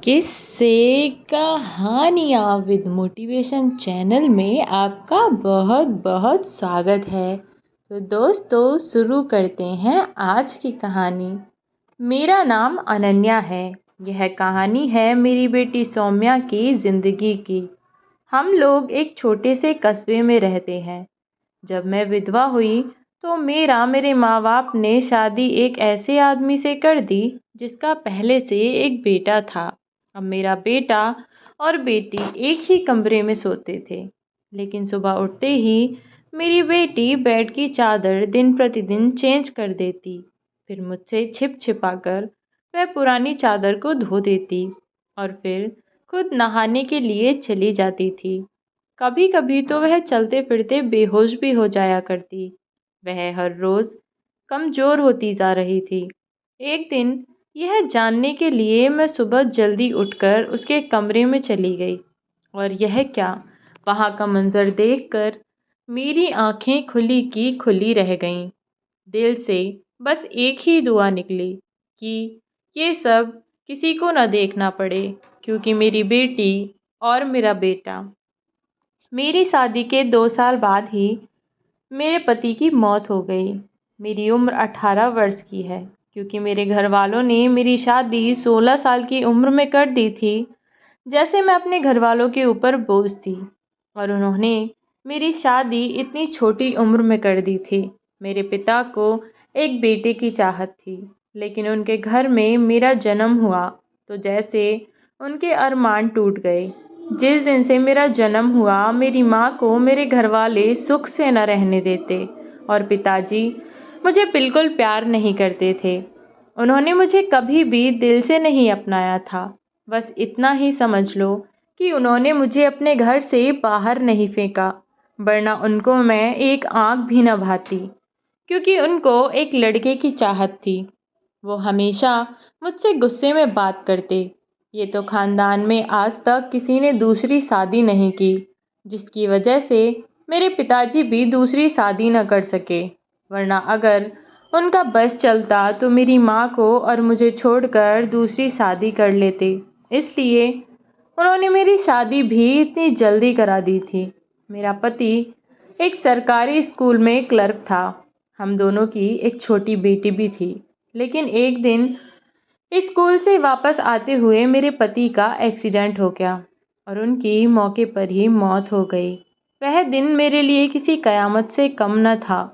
किस्से कहानियाँ with motivation channel में आपका बहुत बहुत स्वागत है। तो दोस्तों शुरू करते हैं आज की कहानी। मेरा नाम अनन्या है। यह कहानी है मेरी बेटी सौम्या की ज़िंदगी की। हम लोग एक छोटे से कस्बे में रहते हैं। जब मैं विधवा हुई तो मेरे माँ बाप ने शादी एक ऐसे आदमी से कर दी जिसका पहले से एक बेटा था। अब मेरा बेटा और बेटी एक ही कमरे में सोते थे, लेकिन सुबह उठते ही मेरी बेटी बेड की चादर दिन प्रतिदिन चेंज कर देती। फिर मुझसे छिप छिपा कर वह पुरानी चादर को धो देती और फिर खुद नहाने के लिए चली जाती थी। कभी कभी तो वह चलते फिरते बेहोश भी हो जाया करती। वह हर रोज़ कमज़ोर होती जा रही थी। एक दिन यह जानने के लिए मैं सुबह जल्दी उठकर उसके कमरे में चली गई, और यह क्या, वहाँ का मंजर देखकर मेरी आंखें खुली की खुली रह गईं। दिल से बस एक ही दुआ निकली कि ये सब किसी को न देखना पड़े, क्योंकि मेरी बेटी और मेरा बेटा। मेरी शादी के 2 साल बाद ही मेरे पति की मौत हो गई। मेरी उम्र 18 वर्ष की है, क्योंकि मेरे घर वालों ने मेरी शादी 16 साल की उम्र में कर दी थी। जैसे मैं अपने घर वालों के ऊपर बोझ थी, और उन्होंने मेरी शादी इतनी छोटी उम्र में कर दी थी। मेरे पिता को एक बेटे की चाहत थी, लेकिन उनके घर में मेरा जन्म हुआ तो जैसे उनके अरमान टूट गए। जिस दिन से मेरा जन्म हुआ, मेरी माँ को मेरे घरवाले सुख से न रहने देते, और पिताजी मुझे बिल्कुल प्यार नहीं करते थे। उन्होंने मुझे कभी भी दिल से नहीं अपनाया था। बस इतना ही समझ लो कि उन्होंने मुझे अपने घर से बाहर नहीं फेंका, वरना उनको मैं एक आँख भी न भाती, क्योंकि उनको एक लड़के की चाहत थी। वो हमेशा मुझसे गुस्से में बात करते, ये तो खानदान में आज तक किसी ने दूसरी शादी नहीं की, जिसकी वजह से मेरे पिताजी भी दूसरी शादी न कर सके। वरना अगर उनका बस चलता तो मेरी माँ को और मुझे छोड़कर दूसरी शादी कर लेते। इसलिए उन्होंने मेरी शादी भी इतनी जल्दी करा दी थी। मेरा पति एक सरकारी स्कूल में क्लर्क था। हम दोनों की एक छोटी बेटी भी थी, लेकिन एक दिन स्कूल से वापस आते हुए मेरे पति का एक्सीडेंट हो गया और उनकी मौके पर ही मौत हो गई। वह दिन मेरे लिए किसी कयामत से कम न था।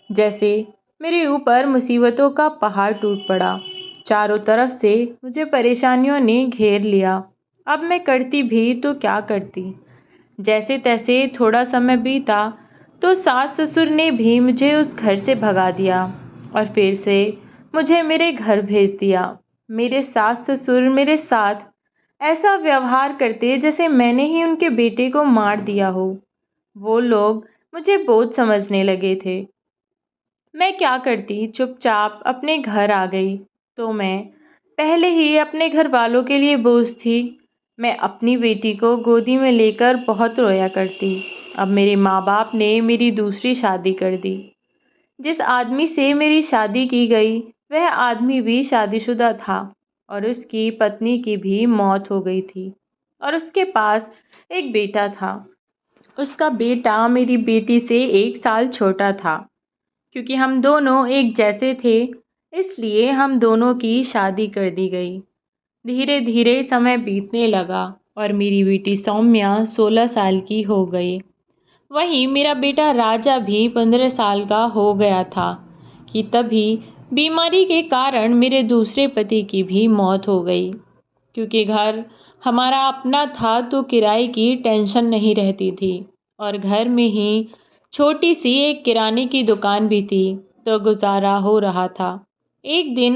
जैसे मेरे ऊपर मुसीबतों का पहाड़ टूट पड़ा। चारों तरफ से मुझे परेशानियों ने घेर लिया। अब मैं करती भी तो क्या करती। जैसे तैसे थोड़ा समय बीता तो सास ससुर ने भी मुझे उस घर से भगा दिया और फिर से मुझे मेरे घर भेज दिया। मेरे सास ससुर मेरे साथ ऐसा व्यवहार करते जैसे मैंने ही उनके बेटे को मार दिया हो। वो लोग मुझे बोझ समझने लगे थे। मैं क्या करती, चुपचाप अपने घर आ गई। तो मैं पहले ही अपने घर वालों के लिए बोझ थी। मैं अपनी बेटी को गोदी में लेकर बहुत रोया करती। अब मेरे माँ बाप ने मेरी दूसरी शादी कर दी। जिस आदमी से मेरी शादी की गई वह आदमी भी शादीशुदा था, और उसकी पत्नी की भी मौत हो गई थी, और उसके पास एक बेटा था। उसका बेटा मेरी बेटी से 1 साल छोटा था। क्योंकि हम दोनों एक जैसे थे, इसलिए हम दोनों की शादी कर दी गई। धीरे धीरे समय बीतने लगा और मेरी बेटी सौम्या 16 साल की हो गई। वहीं मेरा बेटा राजा भी 15 साल का हो गया था कि तभी बीमारी के कारण मेरे दूसरे पति की भी मौत हो गई। क्योंकि घर हमारा अपना था तो किराए की टेंशन नहीं रहती थी, और घर में ही छोटी सी एक किराने की दुकान भी थी, तो गुजारा हो रहा था। एक दिन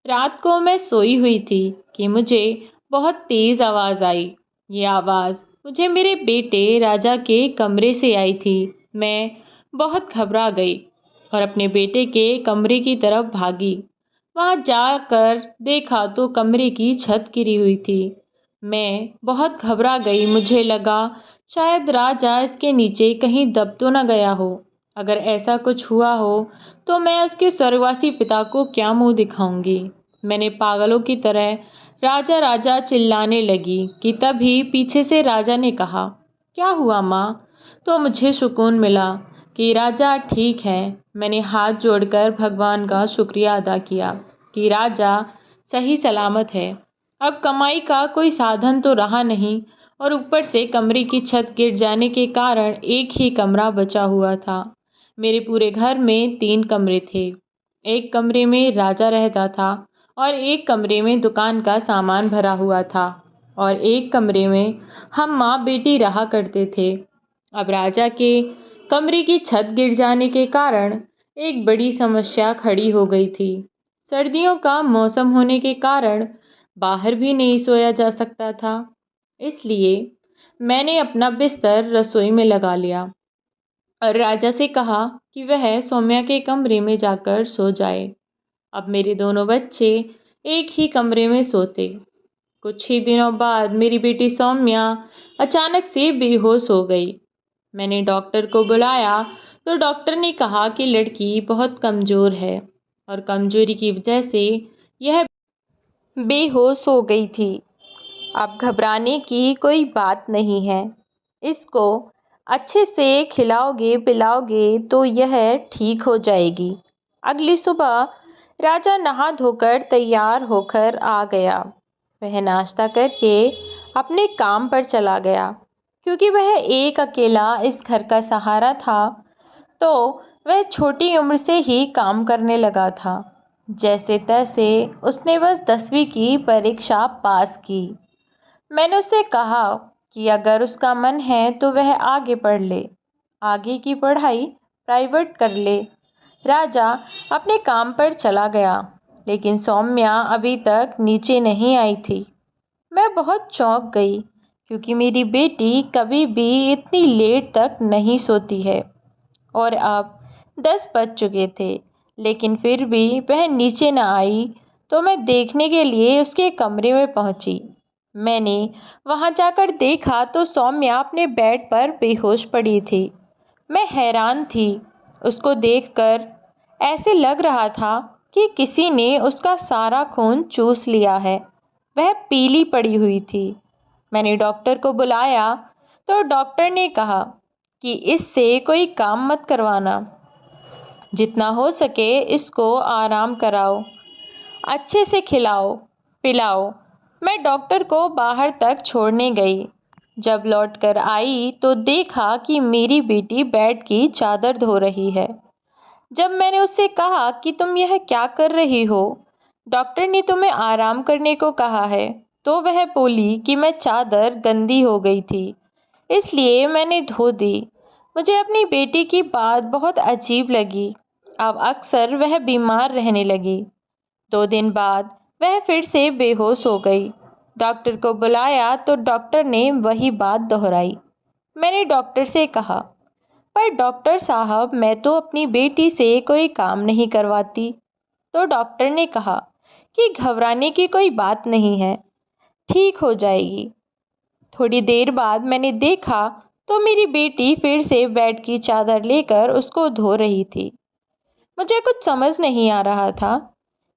रात को मैं सोई हुई थी कि मुझे बहुत तेज़ आवाज़ आई। ये आवाज़ मुझे मेरे बेटे राजा के कमरे से आई थी। मैं बहुत घबरा गई और अपने बेटे के कमरे की तरफ भागी। वहाँ जाकर देखा तो कमरे की छत गिरी हुई थी। मैं बहुत घबरा गई। मुझे लगा शायद राजा इसके नीचे कहीं दब तो न गया हो। अगर ऐसा कुछ हुआ हो तो मैं उसके स्वर्गवासी पिता को क्या मुंह दिखाऊंगी। मैंने पागलों की तरह राजा राजा चिल्लाने लगी कि तभी पीछे से राजा ने कहा, क्या हुआ माँ? तो मुझे सुकून मिला कि राजा ठीक है। मैंने हाथ जोड़कर भगवान का शुक्रिया अदा किया कि राजा सही सलामत है। अब कमाई का कोई साधन तो रहा नहीं और ऊपर से कमरे की छत गिर जाने के कारण एक ही कमरा बचा हुआ था। मेरे पूरे घर में 3 कमरे थे। एक कमरे में राजा रहता था और एक कमरे में दुकान का सामान भरा हुआ था और एक कमरे में हम माँ बेटी रहा करते थे। अब राजा के कमरे की छत गिर जाने के कारण एक बड़ी समस्या खड़ी हो गई थी। सर्दियों का मौसम होने के कारण बाहर भी नहीं सोया जा सकता था। इसलिए मैंने अपना बिस्तर रसोई में लगा लिया और राजा से कहा कि वह सौम्या के कमरे में जाकर सो जाए। अब मेरे दोनों बच्चे एक ही कमरे में सोते। कुछ ही दिनों बाद मेरी बेटी सौम्या अचानक से बेहोश हो गई। मैंने डॉक्टर को बुलाया तो डॉक्टर ने कहा कि लड़की बहुत कमज़ोर है और कमज़ोरी की वजह से यह बेहोश हो गई थी। अब घबराने की कोई बात नहीं है। इसको अच्छे से खिलाओगे पिलाओगे तो यह ठीक हो जाएगी। अगली सुबह राजा नहा धोकर तैयार होकर आ गया। वह नाश्ता करके अपने काम पर चला गया। क्योंकि वह एक अकेला इस घर का सहारा था, तो वह छोटी उम्र से ही काम करने लगा था। जैसे तैसे उसने बस 10वीं की परीक्षा पास की। मैंने उससे कहा कि अगर उसका मन है तो वह आगे पढ़ ले, आगे की पढ़ाई प्राइवेट कर ले। राजा अपने काम पर चला गया, लेकिन सौम्या अभी तक नीचे नहीं आई थी। मैं बहुत चौंक गई क्योंकि मेरी बेटी कभी भी इतनी लेट तक नहीं सोती है और अब 10 बज चुके थे, लेकिन फिर भी वह नीचे न आई। तो मैं देखने के लिए उसके कमरे में पहुंची। मैंने वहां जाकर देखा तो सौम्या अपने बेड पर बेहोश पड़ी थी। मैं हैरान थी। उसको देखकर ऐसे लग रहा था कि किसी ने उसका सारा खून चूस लिया है। वह पीली पड़ी हुई थी। मैंने डॉक्टर को बुलाया तो डॉक्टर ने कहा कि इससे कोई काम मत करवाना, जितना हो सके इसको आराम कराओ, अच्छे से खिलाओ पिलाओ। मैं डॉक्टर को बाहर तक छोड़ने गई। जब लौटकर आई तो देखा कि मेरी बेटी बेड की चादर धो रही है। जब मैंने उससे कहा कि तुम यह क्या कर रही हो, डॉक्टर ने तुम्हें आराम करने को कहा है, तो वह बोली कि मैं चादर गंदी हो गई थी, इसलिए मैंने धो दी। मुझे अपनी बेटी की बात बहुत अजीब लगी। अब अक्सर वह बीमार रहने लगी। 2 दिन बाद वह फिर से बेहोश हो गई। डॉक्टर को बुलाया तो डॉक्टर ने वही बात दोहराई। मैंने डॉक्टर से कहा, पर डॉक्टर साहब मैं तो अपनी बेटी से कोई काम नहीं करवाती। तो डॉक्टर ने कहा कि घबराने की कोई बात नहीं है, ठीक हो जाएगी। थोड़ी देर बाद मैंने देखा तो मेरी बेटी फिर से बेड की चादर लेकर उसको धो रही थी। मुझे कुछ समझ नहीं आ रहा था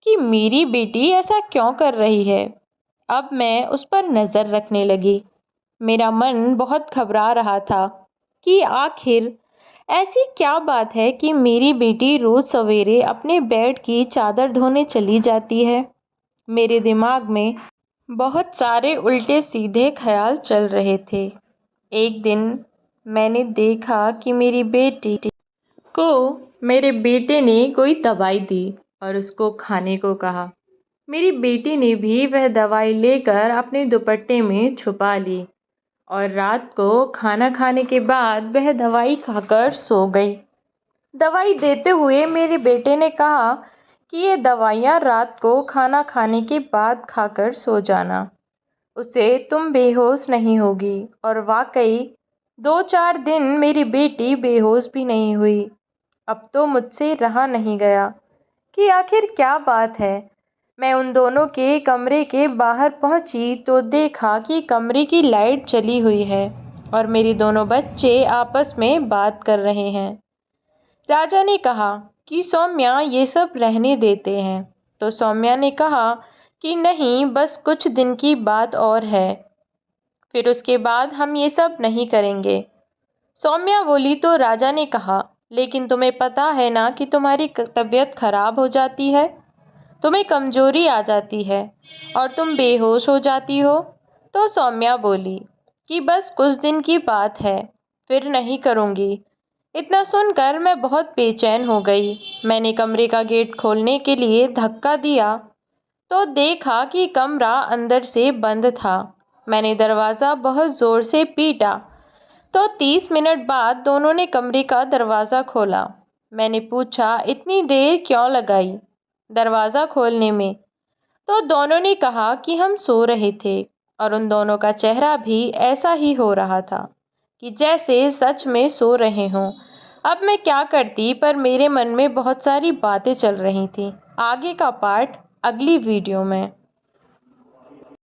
कि मेरी बेटी ऐसा क्यों कर रही है। अब मैं उस पर नज़र रखने लगी। मेरा मन बहुत घबरा रहा था कि आखिर ऐसी क्या बात है कि मेरी बेटी रोज़ सवेरे अपने बेड की चादर धोने चली जाती है। मेरे दिमाग में बहुत सारे उल्टे सीधे ख्याल चल रहे थे। एक दिन मैंने देखा कि मेरी बेटी को मेरे बेटे ने कोई दवाई दी और उसको खाने को कहा। मेरी बेटी ने भी वह दवाई लेकर अपने दुपट्टे में छुपा ली और रात को खाना खाने के बाद वह दवाई खाकर सो गई। दवाई देते हुए मेरे बेटे ने कहा कि ये दवाइयाँ रात को खाना खाने के बाद खाकर सो जाना, उससे तुम बेहोश नहीं होगी। और वाकई 2-4 दिन मेरी बेटी बेहोश भी नहीं हुई। अब तो मुझसे रहा नहीं गया कि आखिर क्या बात है। मैं उन दोनों के कमरे के बाहर पहुंची तो देखा कि कमरे की लाइट चली हुई है और मेरे दोनों बच्चे आपस में बात कर रहे हैं। राजा ने कहा कि सौम्या ये सब रहने देते हैं, तो सौम्या ने कहा कि नहीं, बस कुछ दिन की बात और है, फिर उसके बाद हम ये सब नहीं करेंगे। सौम्या बोली तो राजा ने कहा, लेकिन तुम्हें पता है ना कि तुम्हारी तबीयत खराब हो जाती है, तुम्हें कमजोरी आ जाती है और तुम बेहोश हो जाती हो। तो सौम्या बोली कि बस कुछ दिन की बात है, फिर नहीं करूँगी। इतना सुनकर मैं बहुत बेचैन हो गई। मैंने कमरे का गेट खोलने के लिए धक्का दिया तो देखा कि कमरा अंदर से बंद था। मैंने दरवाज़ा बहुत ज़ोर से पीटा तो 30 मिनट बाद दोनों ने कमरे का दरवाज़ा खोला। मैंने पूछा, इतनी देर क्यों लगाई दरवाज़ा खोलने में? तो दोनों ने कहा कि हम सो रहे थे और उन दोनों का चेहरा भी ऐसा ही हो रहा था कि जैसे सच में सो रहे हों। अब मैं क्या करती, पर मेरे मन में बहुत सारी बातें चल रही थीं। आगे का पार्ट अगली वीडियो में।